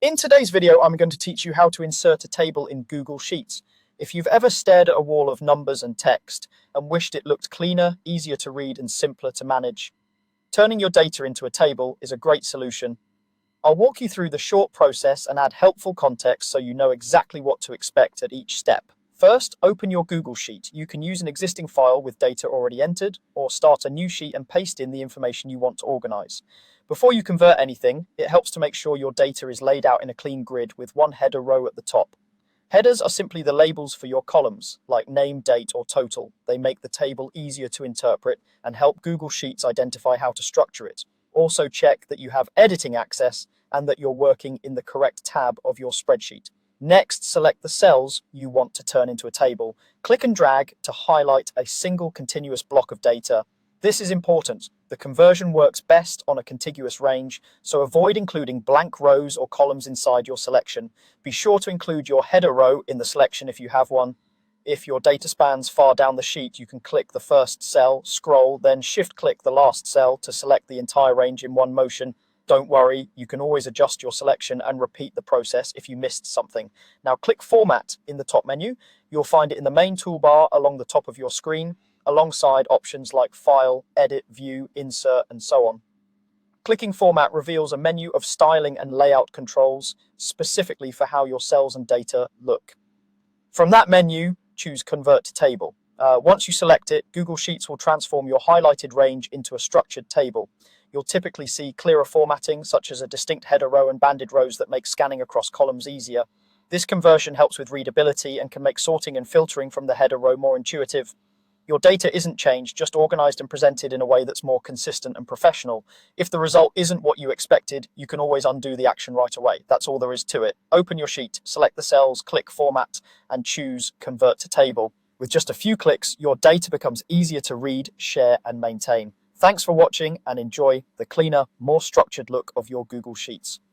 In today's video, I'm going to teach you how to insert a table in Google Sheets. If you've ever stared at a wall of numbers and text and wished it looked cleaner, easier to read, and simpler to manage, turning your data into a table is a great solution. I'll walk you through the short process and add helpful context so you know exactly what to expect at each step. First, open your Google Sheet. You can use an existing file with data already entered, or start a new sheet and paste in the information you want to organize. Before you convert anything, it helps to make sure your data is laid out in a clean grid with one header row at the top. Headers are simply the labels for your columns, like name, date, or total. They make the table easier to interpret and help Google Sheets identify how to structure it. Also check that you have editing access and that you're working in the correct tab of your spreadsheet. Next, select the cells you want to turn into a table. Click and drag to highlight a single continuous block of data. This is important. The conversion works best on a contiguous range, so avoid including blank rows or columns inside your selection. Be sure to include your header row in the selection if you have one. If your data spans far down the sheet, you can click the first cell, scroll, then shift-click the last cell to select the entire range in one motion. Don't worry, you can always adjust your selection and repeat the process if you missed something. Now click Format in the top menu. You'll find it in the main toolbar along the top of your screen, alongside options like File, Edit, View, Insert, and so on. Clicking Format reveals a menu of styling and layout controls specifically for how your cells and data look. From that menu, choose Convert to Table. Once you select it, Google Sheets will transform your highlighted range into a structured table. You'll typically see clearer formatting, such as a distinct header row and banded rows that make scanning across columns easier. This conversion helps with readability and can make sorting and filtering from the header row more intuitive. Your data isn't changed, just organized and presented in a way that's more consistent and professional. If the result isn't what you expected, you can always undo the action right away. That's all there is to it. Open your sheet, select the cells, click Format, and choose Convert to Table. With just a few clicks, your data becomes easier to read, share, and maintain. Thanks for watching, and enjoy the cleaner, more structured look of your Google Sheets.